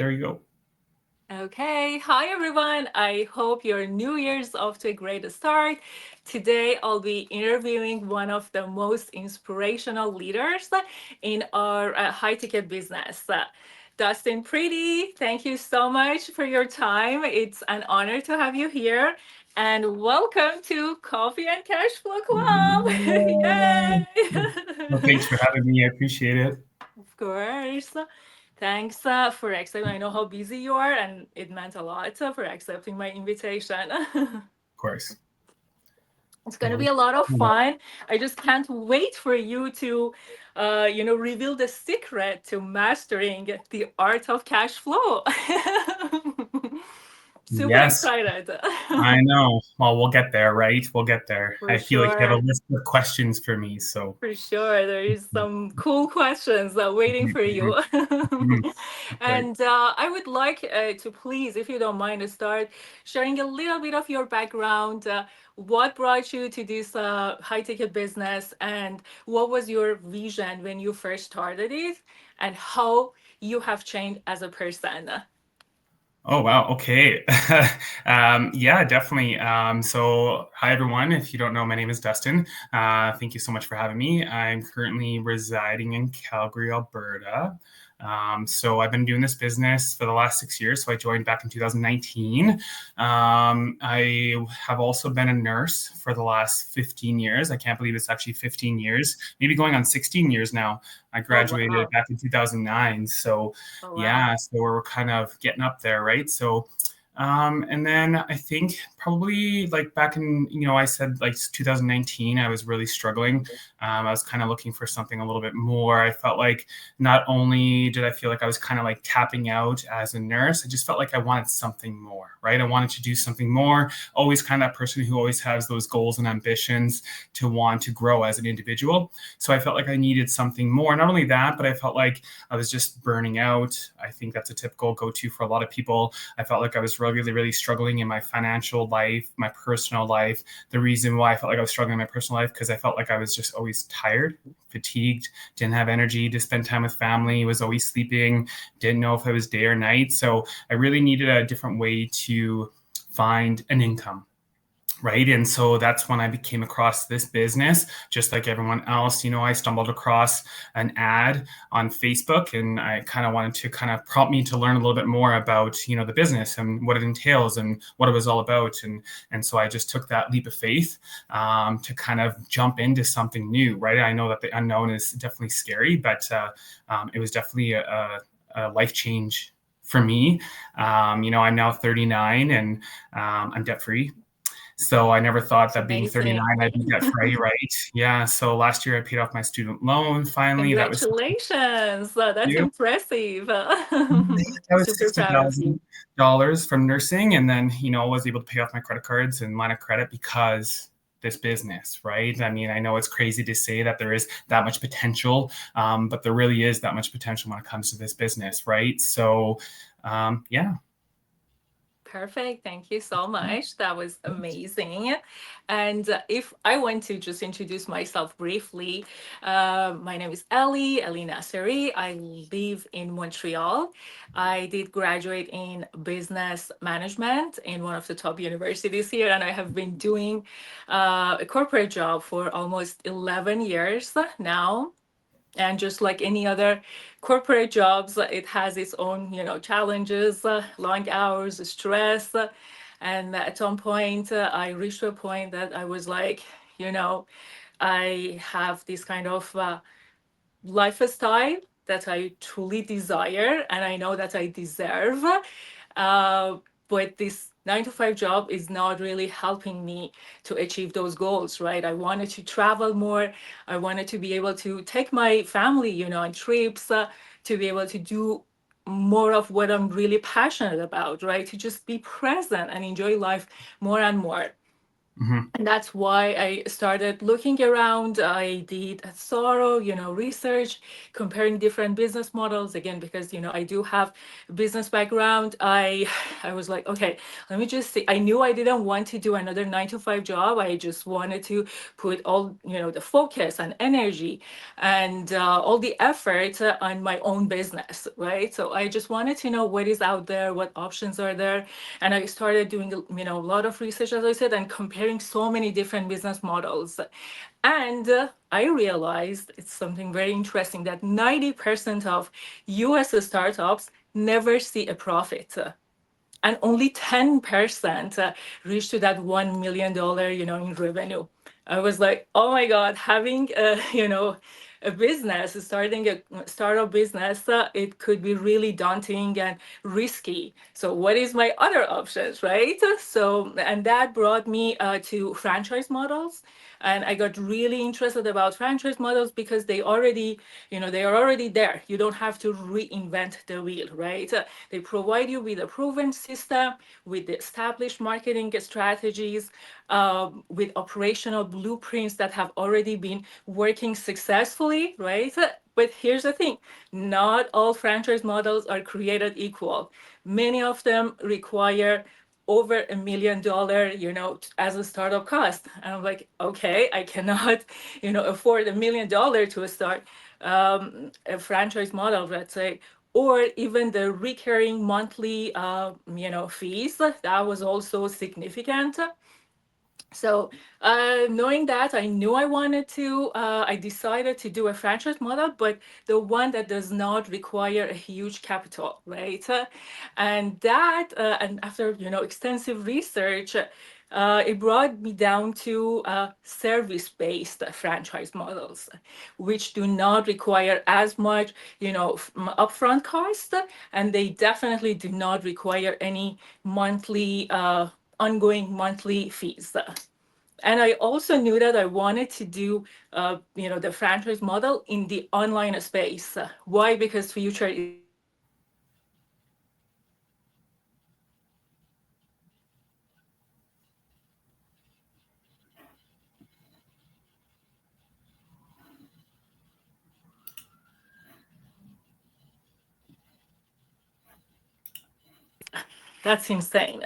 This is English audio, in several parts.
There you go. Okay, hi everyone. I hope your New Year's off to a great start. Today I'll be interviewing one of the most inspirational leaders in our high ticket business. Dustin Pretty, thank you so much for your time. It's an honor to have you here. And welcome to Coffee and Cash Flow Club. Yay. Well, Yay! thanks for having me. I appreciate it. Of Of course. Thanks for accepting. I know how busy you are, and it meant a lot for accepting my invitation. course. It's going to Well, be a lot of fun. I just can't wait for you to, reveal the secret to mastering the art of cash flow. Super yes, excited. I know. Well, we'll get there, right? We'll get there. For I feel like you have sure. a list of questions for me, so. For sure, there is some cool questions waiting Mhm, for mhm, you. mhm. Right. And I would like to please, if you don't mind, to start sharing a little bit of your background. What brought you to this high ticket business, and what was your vision when you first started it, and how you have changed as a person? Oh, wow. Okay. Yeah, definitely. So, hi, everyone. If you don't know, my name is Dustin. Thank you so much for having me. I'm currently residing in Calgary, Alberta. So, I've been doing this business for the last 6 years. So, I joined back in 2019. I have also been a nurse for the last 15 years. I can't believe it's actually 15 years, maybe going on 16 years now. I Oh, graduated wow. back in 2009. So, Oh, wow. yeah, so we're kind of getting up there, right? So, and then I think probably like back in, I said like 2019, I was really struggling. I was kind of looking for something a little bit more. I felt like not only did I feel like I was kind of like tapping out as a nurse, I just felt like I wanted something more, right? I wanted to do something more. Always kind of that person who always has those goals and ambitions to want to grow as an individual. So I felt like I needed something more. Not only that, but I felt like I was just burning out. I think that's a typical go-to for a lot of people. I felt like I was really, really struggling in my financial life, my personal life. The reason why I felt like I was struggling in my personal life, because I felt like I was just always tired, fatigued, didn't have energy to spend time with family, was always sleeping, didn't know if it was day or night. So I really needed a different way to find an income, right? And so that's when I came across this business, just like everyone else. I stumbled across an ad on Facebook, and I kind of wanted to kind of prompt me to learn a little bit more about, the business and what it entails and what it was all about. And so I just took that leap of faith to kind of jump into something new, right? I know that the unknown is definitely scary, but it was definitely a life change for me. I'm now 39, and I'm debt free. So I never thought It's that being amazing. 39, I'd be debt free, right? Yeah. So last year I paid off my student loan finally. That was Congratulations. That's you. impressive. That was Super sixty proud of you. thousand dollars from nursing, and then was able to pay off my credit cards and line of credit because this business, right? I mean, I know it's crazy to say that there is that much potential, but there really is that much potential when it comes to this business, right? So, yeah. Perfect. Thank you so much. That was amazing. And if I want to just introduce myself briefly, my name is Ellie Nasseri. I live in Montreal. I did graduate in business management in one of the top universities here, and I have been doing a corporate job for almost 11 years now. And just like any other corporate jobs, it has its own challenges, long hours, stress. And at some point I reached to a point that I was like, you know I have this kind of lifestyle that I truly desire, and I know that I deserve. Uh, but this 9 to 5 job is not really helping me to achieve those goals, right? I wanted to travel more. I wanted to be able to take my family, on trips, to be able to do more of what I'm really passionate about, right? To just be present and enjoy life more and more. Hmm. And that's why I started looking around. I did a thorough, research, comparing different business models. Again, because I do have a business background. I was like, okay, let me just see. I knew I didn't want to do another 9 to 5 job. I just wanted to put all, the focus and energy and all the effort on my own business, right? So I just wanted to know what is out there, what options are there, and I started doing a lot of research, as I said, and comparing so many different business models. And I realized it's something very interesting that 90% of US startups never see a profit, and only 10% reach to that $1 million, in revenue. I was like, oh my God, having a, a business, starting a startup business, it could be really daunting and risky. So what is my other options, right? So, and that brought me to franchise models. And I got really interested about franchise models because they are already there. You don't have to reinvent the wheel, right? They provide you with a proven system, with the established marketing strategies, with operational blueprints that have already been working successfully, right? But here's the thing, not all franchise models are created equal. Many of them require over $1 million, as a startup cost. And I'm like, okay, I cannot, afford $1 million to start a franchise model, let's say, or even the recurring monthly, fees. That was also significant. So, knowing that, I knew I wanted to, I decided to do a franchise model, but the one that does not require a huge capital, right? And that, and after, extensive research, it brought me down to service-based franchise models, which do not require as much, upfront cost, and they definitely do not require any monthly, ongoing monthly fees. And I also knew that I wanted to do, the franchise model in the online space. Why? Because future is online. That's insane.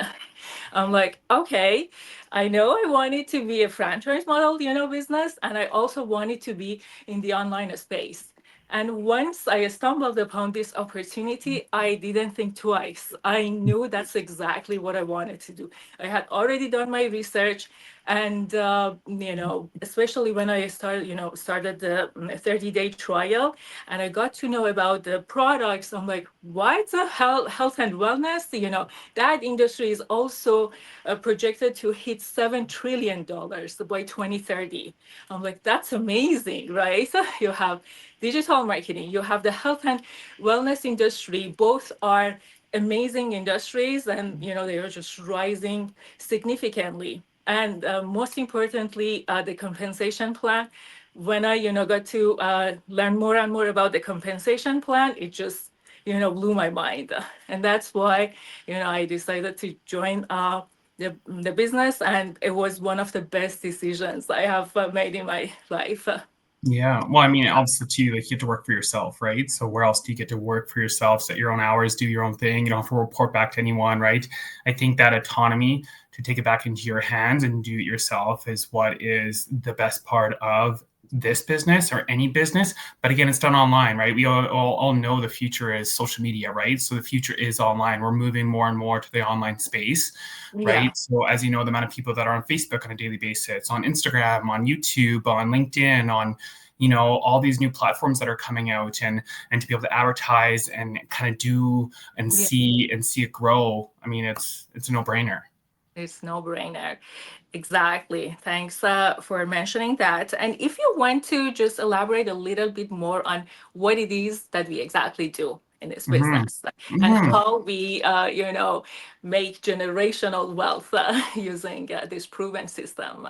I'm like, okay, I know I wanted to be a franchise model, business, and I also wanted to be in the online space. And once I stumbled upon this opportunity, I didn't think twice. I knew that's exactly what I wanted to do. I had already done my research, and especially when I started the 30-day trial, and I got to know about the products. I'm like, what the hell, health and wellness? That industry is also projected to hit $7 trillion by 2030. I'm like, that's amazing, right? You have digital marketing, you have the health and wellness industry. Both are amazing industries, and they are just rising significantly. And most importantly, the compensation plan. When I got to learn more and more about the compensation plan, it just blew my mind. And that's why I decided to join the business, and it was one of the best decisions I have made in my life. Yeah. Well, I mean, also too, like you get to work for yourself, right? So where else do you get to work for yourself, set your own hours, do your own thing? You don't have to report back to anyone, right? I think that autonomy to take it back into your hands and do it yourself is what is the best part of this business or any business. But again, it's done online, right? We all know the future is social media, right? So the future is online. We're moving more and more to the online space, Yeah. right? So as you know, the amount of people that are on Facebook on a daily basis, on Instagram, on YouTube, on LinkedIn, on all these new platforms that are coming out, and to be able to advertise and kind of do Yeah. and see it grow. I mean, it's a no-brainer. It's no brainer. Exactly. Thanks for mentioning that. And if you want to just elaborate a little bit more on what it is that we exactly do in this Hmm. business and Hmm. how we, make generational wealth using this proven system.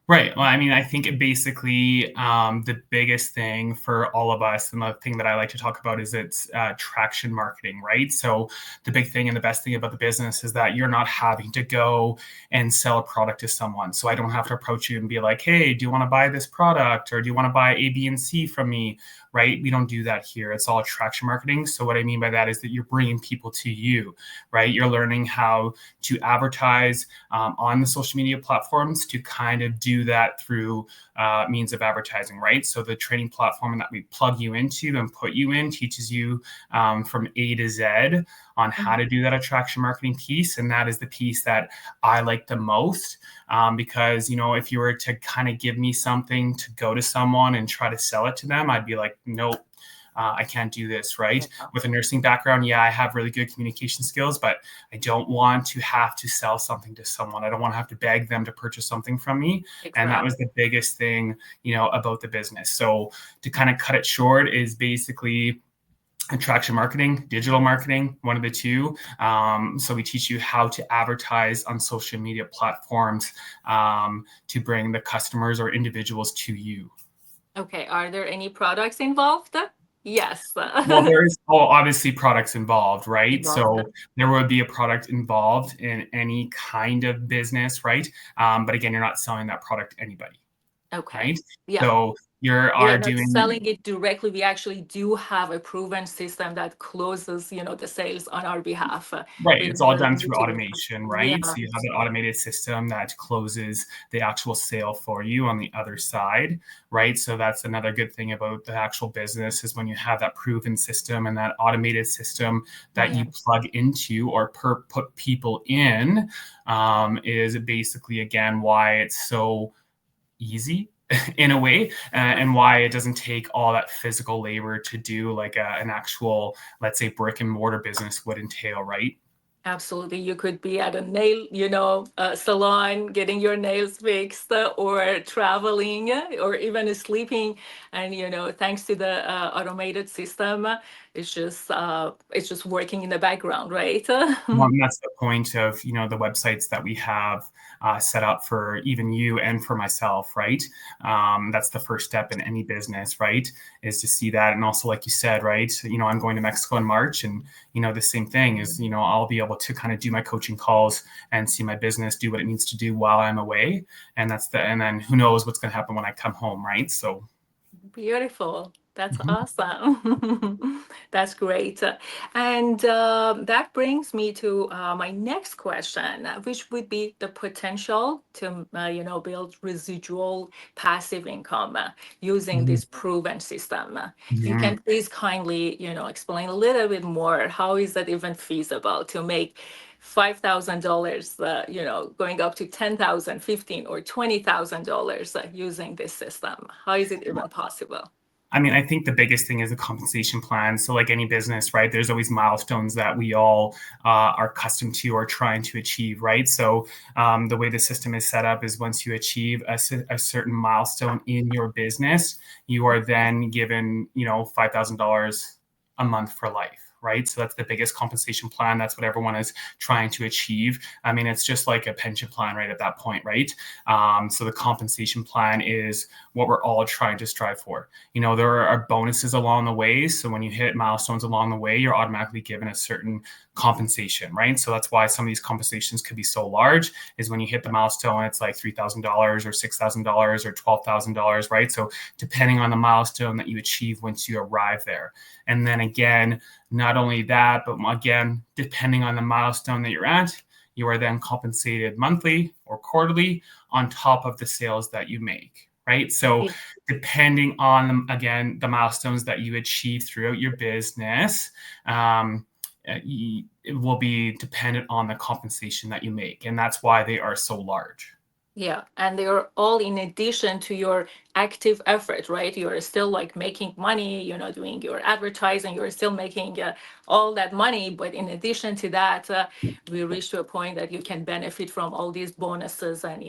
Right. Well, I mean, I think it basically the biggest thing for all of us, and the thing that I like to talk about is it's traction marketing, right? So the big thing and the best thing about the business is that you're not having to go and sell a product to someone. So I don't have to approach you and be like, hey, do you want to buy this product, or do you want to buy A, B, and C from me? Right? We don't do that here. It's all traction marketing. So what I mean by that is that you're bringing people to you, right? You're learning how to advertise on the social media platforms to kind of do that through means of advertising, right? So the training platform that we plug you into and put you in teaches you from A to Z on how to do that attraction marketing piece. And that is the piece that I like the most because, you know, if you were to kind of give me something to go to someone and try to sell it to them, I'd be like, nope. I can't do this, right? With a nursing background, yeah, I have really good communication skills, but I don't want to have to sell something to someone. I don't want to have to beg them to purchase something from me. Exactly. And that was the biggest thing, you know, about the business. So to kind of cut it short is basically attraction marketing, digital marketing, one of the two. So we teach you how to advertise on social media platforms to bring the customers or individuals to you. Okay. Are there any products involved? Yes. Well, there is obviously products involved, right? Involved. So there would be a product involved in any kind of business, right? But again, you're not selling that product to anybody, Okay. right? Yeah. So you We are are not doing selling it directly. We actually do have a proven system that closes, you know, the sales on our behalf. right. We It's all never done need through to. automation, Yeah. right? So you have an automated system that closes the actual sale for you on the other side, right? So that's another good thing about the actual business is when you have that proven system and that automated system that you plug into or put people in is basically, again, why it's so easy in a way and why it doesn't take all that physical labor to do like an actual, let's say, brick and mortar business would entail, right? Absolutely. You could be at a nail, salon getting your nails fixed, or traveling, or even sleeping. And, thanks to the automated system, it's just working in the background, right? Well, and that's the point of, you know, the websites that we have set up for even you and for myself, right? That's the first step in any business, right? Is to see that. And also, like you said, right, you know, I'm going to Mexico in March, and, you know, the same thing is, you know, I'll be able to kind of do my coaching calls and see my business do what it needs to do while I'm away. And and then who knows what's going to happen when I come home, right? So Beautiful. That's awesome. That's great. And that brings me to my next question, which would be the potential to, build residual passive income using this proven system. If you can please kindly, explain a little bit more, how is that even feasible to make $5,000, going up to 10,000, 15, or $20,000 using this system? How is it even possible? I mean, I think the biggest thing is the compensation plan. So, like any business, right, there's always milestones that we all are accustomed to or trying to achieve, right? So, the way the system is set up is once you achieve a certain milestone in your business, you are then given, you know, $5,000 a month for life. Right. So that's the biggest compensation plan. That's what everyone is trying to achieve. I mean, it's just like a pension plan right at that point. Right. So the compensation plan is what we're all trying to strive for. You know, there are bonuses along the way. So when you hit milestones along the way, you're automatically given a certain compensation. Right. So that's why some of these compensations could be so large, is when you hit the milestone, it's like $3,000 or $6,000 or $12,000. Right. So depending on the milestone that you achieve once you arrive there. And then again, not only that, but again, depending on the milestone that you're at, you are then compensated monthly or quarterly on top of the sales that you make, right? So depending on, again, the milestones that you achieve throughout your business, it will be dependent on the compensation that you make. And that's why they are so large. Yeah, and they're all in addition to your active effort, right? You're still like making money, doing your advertising, you're still making all that money. But in addition to that, we reach to a point that you can benefit from all these bonuses and,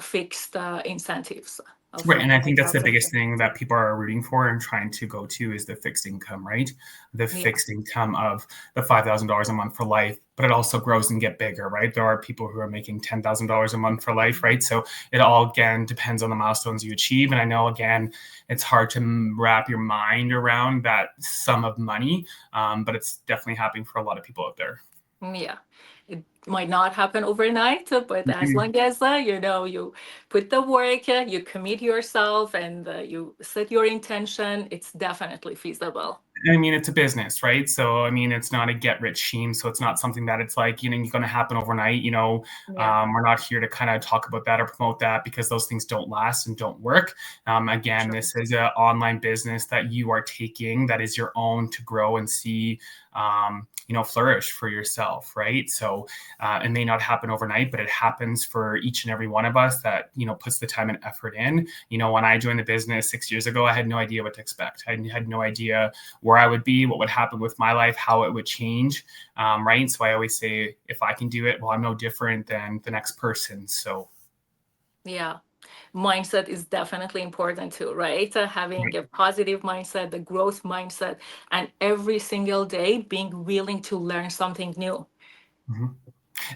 fixed incentives. of Right. And I of think that's the that. biggest thing that people are rooting for and trying to go to is the fixed income, right? The Yeah, fixed income of the $5,000 a month for life, but it also grows and get bigger, right? There are people who are making $10,000 a month for life, right? So it all, again, depends on the milestones you achieve. And I know, again, it's hard to wrap your mind around that sum of money, but it's definitely happening for a lot of people out there. yeah. It might not happen overnight, but as Mhm. long as you put the work, you commit yourself, and you set your intention, it's definitely feasible. I mean, it's a business, right? So, I mean, it's not a get rich scheme. So, it's not something that it's like, going to happen overnight. Yeah, We're not here to kind of talk about that or promote that because those things don't last and don't work. Again, sure. this is an online business that you are taking that is your own to grow and see, flourish for yourself, right? So, it may not happen overnight, but it happens for each and every one of us that, puts the time and effort in. When I joined the business 6 years ago, I had no idea what to expect. I had no idea where I would be, what would happen with my life, how it would change, right? So I always say, if I can do it, well, I'm no different than the next person. So, Yeah. Mindset is definitely important too, right? Having right. a positive mindset, the growth mindset, and every single day being willing to learn something new. Mhm.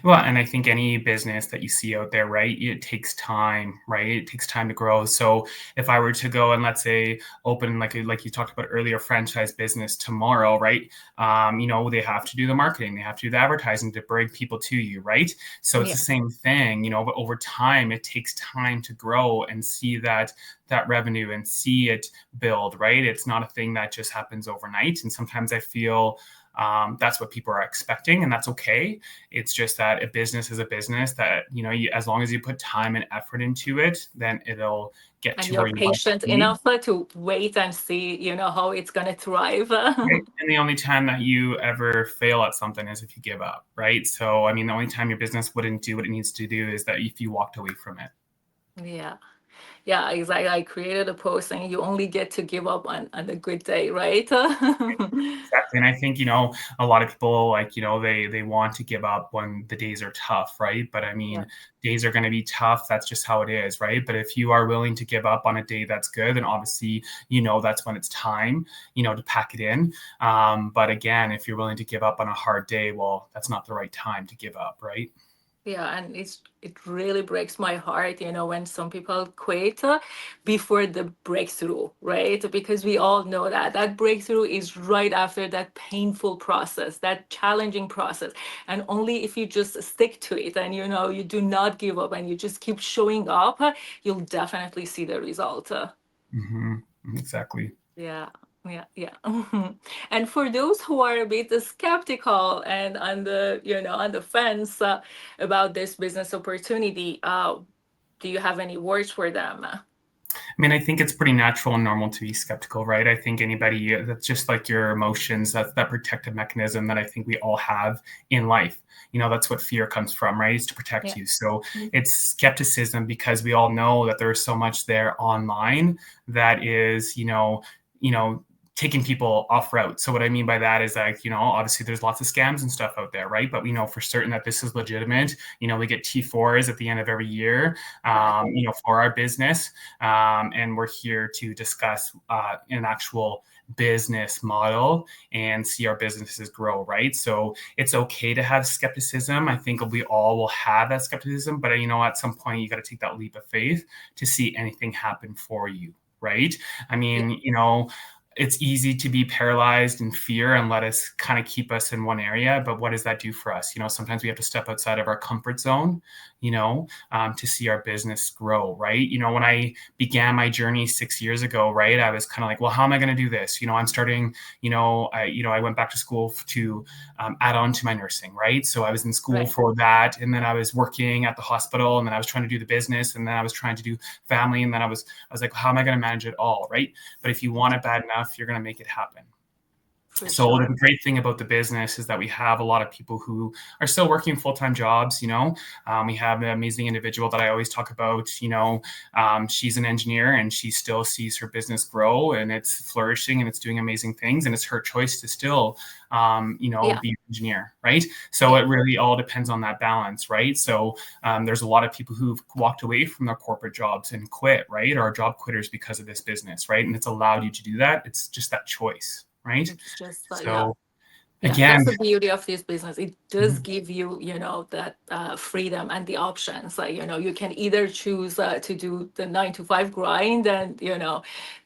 Well, and I think any business that you see out there, right, it takes time, right? It takes time to grow. So if I were to go and let's say open like you talked about earlier, franchise business tomorrow, right? They have to do the marketing, they have to do the advertising to bring people to you, right? So it's Yeah. the same thing, but over time it takes time to grow and see that revenue and see it build, right? It's not a thing that just happens overnight. And sometimes I feel that's what people are expecting, and that's okay. It's just that a business is a business that, as long as you put time and effort into it, then it'll get And to where you're you want it to patient be. enough to wait and see, how it's going to thrive. Right. And the only time that you ever fail at something is if you give up, right? So, I mean, the only time your business wouldn't do what it needs to do is that if you walked away from it. Yeah. Yeah, exactly. I created a post saying you only get to give up on a good day, right? Exactly. And I think, a lot of people like, they want to give up when the days are tough, right? But I Yeah. mean, days are going to be tough. That's just how it is, right? But if you are willing to give up on a day that's good, then obviously, that's when it's time, to pack it in. But again, if you're willing to give up on a hard day, well, that's not the right time to give up, right? Yeah, and it really breaks my heart, when some people quit before the breakthrough, right? Because we all know that breakthrough is right after that painful process, that challenging process. And only if you just stick to it and you do not give up and you just keep showing up, you'll definitely see the result. Hmm. Exactly. Yeah, yeah, yeah. And for those who are a bit skeptical and on the fence about this business opportunity, do you have any words for them? I mean, I think it's pretty natural and normal to be skeptical, right? I think anybody that's just like your emotions, that's that protective mechanism that I think we all have in life. That's what fear comes from, right? Is to protect Yeah. you. So it's skepticism because we all know that there's so much there online that is, you know, taking people off route. So what I mean by that is like, obviously there's lots of scams and stuff out there, right? But we know for certain that this is legitimate. We get T4s at the end of every year, Exactly. for our business. And we're here to discuss an actual business model and see our businesses grow, right? So it's okay to have skepticism. I think we all will have that skepticism, but at some point you got to take that leap of faith to see anything happen for you, right? I Yeah. mean, it's easy to be paralyzed in fear and let us kind of keep us in one area. But what does that do for us? Sometimes we have to step outside of our comfort zone, to see our business grow, right? When I began my journey 6 years ago, right, I was kind of like, well, how am I going to do this? I'm starting, I went back to school to add on to my nursing, right? So I was in school Right. for that. And then I was working at the hospital, and then I was trying to do the business, and then I was trying to do family. And then I was like, how am I going to manage it all? Right. But if you want it bad enough, you're going to make it happen. For So the sure. great thing about the business is that we have a lot of people who are still working full-time jobs. We have an amazing individual that I always talk about. She's an engineer and she still sees her business grow and it's flourishing and it's doing amazing things. And it's her choice to still, Yeah. be an engineer, right? So Yeah. it really all depends on that balance, right? So there's a lot of people who've walked away from their corporate jobs and quit, right? Or job quitters because of this business, right? And it's allowed you to do that. It's just that choice, right? It's just, yeah. So Yeah, again, that's the beauty of this business. It does mhm, give you, that freedom and the options. Like, you can either choose to do the 9 to 5 grind and,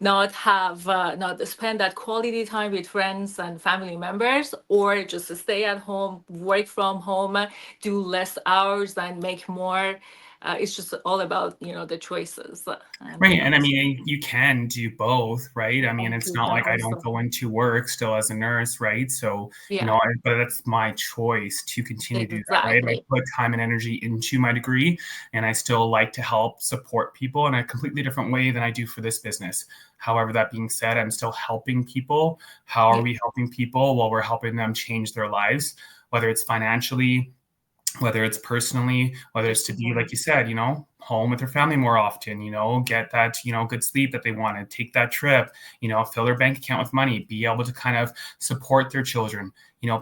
not have, not spend that quality time with friends and family members, or just stay at home, work from home, do less hours and make more. It's just all about, the choices. And right. And I mean, you can do both, right? I mean, it's you not can like I don't also, go into work still as a nurse, right? So, yeah, but that's my choice to continue to do that, right? I exactly. put time and energy into my degree and I still like to help support people in a completely different way than I do for this business. However, that being said, I'm still helping people. How are Yeah, we helping people? Well, we're helping them change their lives, whether it's financially, whether it's personally, whether it's to be, personally. like you said, home with their family more often, get that, good sleep that they want to take that trip, fill their bank account with money, be able to kind of support their children,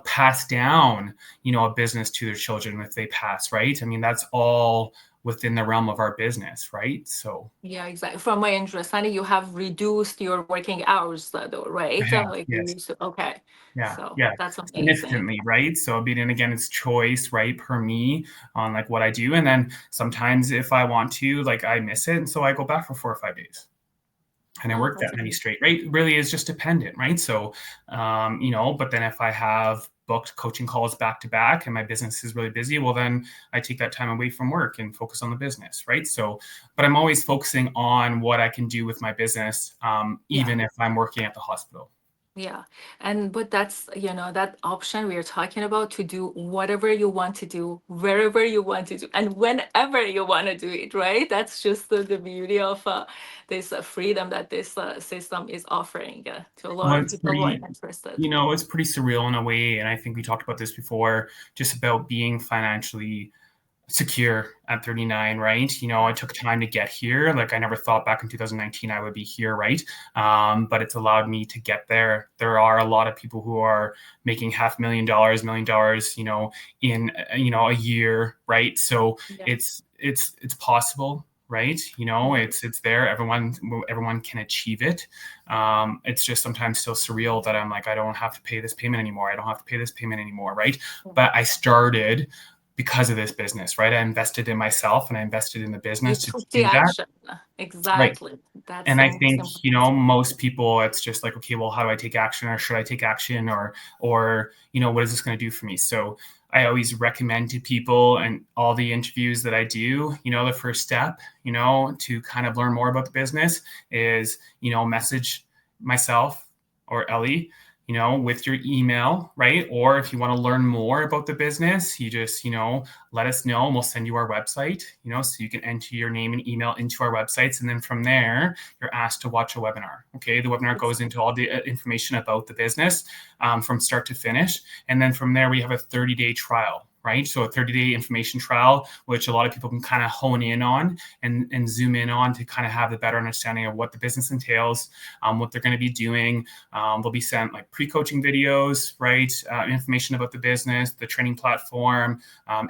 pass down, a business to their children if they pass, right? I mean, that's all within the realm of our business, right? So Yeah, exactly. From my understanding, you have reduced your working hours, though, I right? have, Like you yes. used to. Okay, Yeah, so yeah, that's amazing. significantly, right? So, I mean, and again, it's choice, right, per me on like what I do. And then sometimes if I want to, like I miss it. And so I go back for 4 or 5 days and I Oh, work that's that many amazing. straight, right? Really is just dependent, right? So, but then if I have booked coaching calls back to back and my business is really busy, well, then I take that time away from work and focus on the business, right? So, but I'm always focusing on what I can do with my business, Yeah. even if I'm working at the hospital. Yeah. And but that's, that option we are talking about, to do whatever you want to do, wherever you want to do, and whenever you want to do it, right? That's just the beauty of this freedom that this system is offering to a lot Well, of it's people who are pretty, interested. it's pretty surreal in a way. And I think we talked about this before, just about being financially secure at 39, right? I took time to get here. Like I never thought back in 2019 I would be here, right? But it's allowed me to get there. There are a lot of people who are making $500,000, $1 million, in a year, right? So Yeah. it's possible, right? Yeah. It's there. Everyone can achieve it. It's just sometimes still surreal that I'm like, I don't have to pay this payment anymore. I don't have to pay this payment anymore, right? But I started because of this business, right? I invested in myself and I invested in the You business to took the do that. action. Right. Exactly. That's And the I most think, important. most people, it's just like, okay, well, how do I take action or should I take action or, what is this going to do for me? So I always recommend to people and all the interviews that I do, the first step, to kind of learn more about the business is, message myself or Ellie, with your email, right? Or if you want to learn more about the business, you just, let us know and we'll send you our website, so you can enter your name and email into our websites. And then from there, you're asked to watch a webinar. Okay. The webinar goes into all the information about the business from start to finish. And then from there, we have a 30-day trial, right? So a 30-day information trial, which a lot of people can kind of hone in on and zoom in on to kind of have the better understanding of what the business entails, what they're going to be doing. They'll be sent like pre-coaching videos, right? Information about the business, the training platform,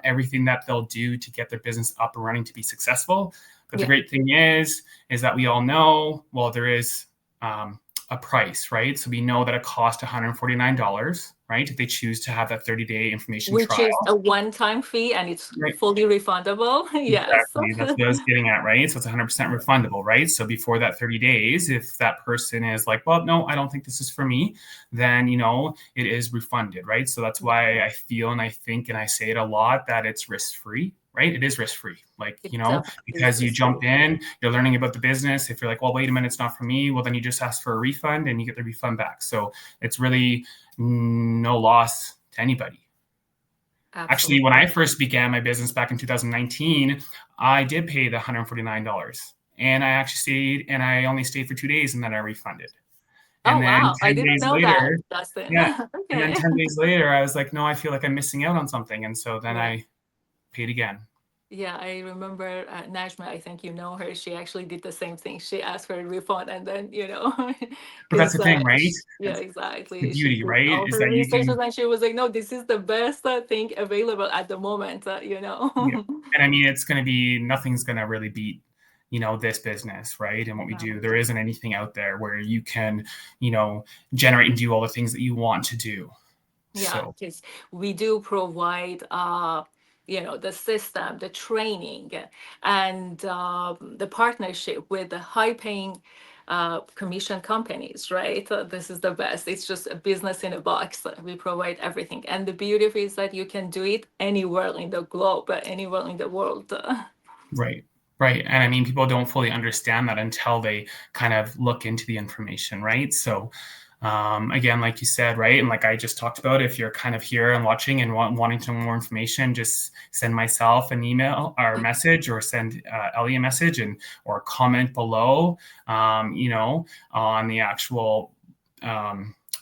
everything that they'll do to get their business up and running to be successful. But the Yeah. great thing is that we all know, well, there is a price, right? So we know that it costs $149, right? If they choose to have that 30-day information Which trial. is a one-time fee and it's Right. fully refundable. Yes. Exactly. That's what I was getting at, right? So it's 100% refundable, right? So before that 30 days, if that person is like, well, no, I don't think this is for me, then, it is refunded, right? So that's why I feel and I think and I say it a lot that it's risk-free, right? It is risk-free. Like, It definitely is because you risk-free. jump in, you're learning about the business. If you're like, well, wait a minute, it's not for me, well, then you just ask for a refund and you get the refund back. So it's really no loss to anybody. Actually, when Absolutely. I first began my business back in 2019, I did pay the $149. And I actually stayed and I only stayed for 2 days and then I refunded. Oh, And then wow. I 10 didn't days know that, later, Dustin. yeah, and then Okay. 10 days later, I was like, no, I feel like I'm missing out on something. And so then Yeah. I paid again. Yeah, I remember Najma, I think you know her. She actually did the same thing. She asked for a refund and then, But that's because, the thing, right? yeah, It's the exactly. She beauty, did right? all Is her that you research can, and then she was like, no, this is the best thing available at the moment, yeah. And I mean, it's going to be, nothing's going to really beat, this business, right? And what we do, there isn't anything out there where you can, generate and do all the things that you want to do. Yeah, So, because we do provide, the system, the training, and the partnership with the high-paying commission companies, right? This is the best. It's just a business in a box. We provide everything, and the beauty of it is that you can do it anywhere in the globe, anywhere in the world. right. Right. And I mean, people don't fully understand that until they kind of look into the information, right? So, again, like you said, right? And like I just talked about, if you're kind of here and watching and wanting to know more information, just send myself an email or a message, or send Ellie a message, or comment below, on the actual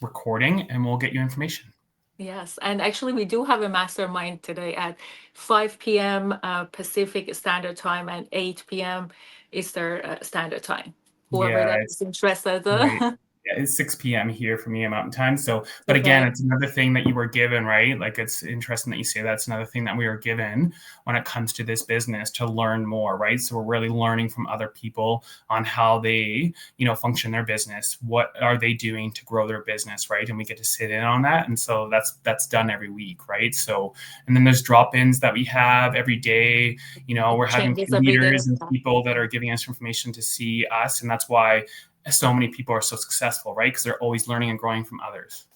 recording, and we'll get you information. Yes, and actually, we do have a mastermind today at 5 p.m. Pacific Standard Time and 8 p.m. Eastern Standard Time. Whoever Yeah, that is it's interested. right. Yeah, it's 6 p.m. here for me in Mountain Time. So, but again, Okay. it's another thing that you were given, right? Like, it's interesting that you say that's another thing that we were given when it comes to this business, to learn more, right? So we're really learning from other people on how they, function their business. What are they doing to grow their business, right? And we get to sit in on that. And so that's done every week, right? So, and then there's drop-ins that we have every day. We're having Changes every day. leaders and people that are giving us information to see us, and that's why so many people are so successful, right? Because they're always learning and growing from others.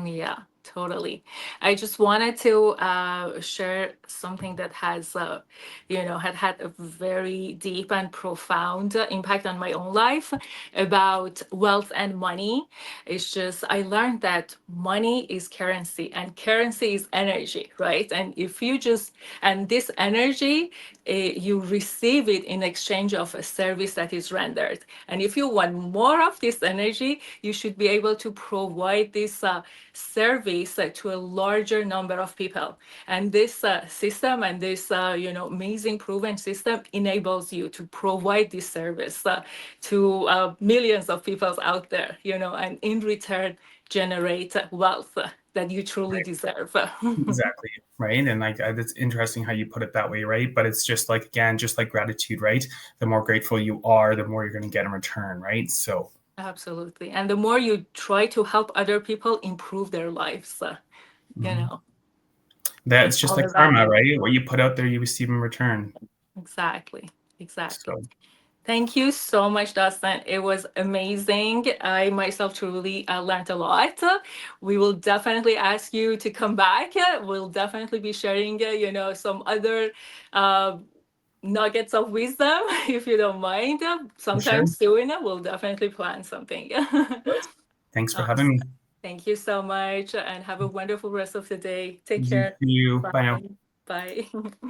Yeah, totally. I just wanted to share something that has, had a very deep and profound impact on my own life about wealth and money. It's just, I learned that money is currency and currency is energy, right? And if you just, and this energy, you receive it in exchange of a service that is rendered. And if you want more of this energy, you should be able to provide this service to a larger number of people. And this system and this amazing proven system enables you to provide this service to millions of people out there, and in return generate wealth that you truly Right. deserve. Exactly. Right. And like, it's interesting how you put it that way, right? But it's just like, again, just like gratitude, right? The more grateful you are, the more you're going to get in return, right? So, Absolutely. And the more you try to help other people improve their lives, you know, that's it's just all like about karma, you. right? What you put out there, you receive in return. Exactly. Exactly. So, Thank you so much, Dustin. It was amazing. I myself truly learned a lot. We will definitely ask you to come back. We'll definitely be sharing, some other uh, nuggets of wisdom, if you don't mind. for sure. Sometime soon, we'll definitely plan something. Thanks for having Awesome. me. Thank you so much, and have a wonderful rest of the day. Take You care. too. Bye now. Bye. Bye.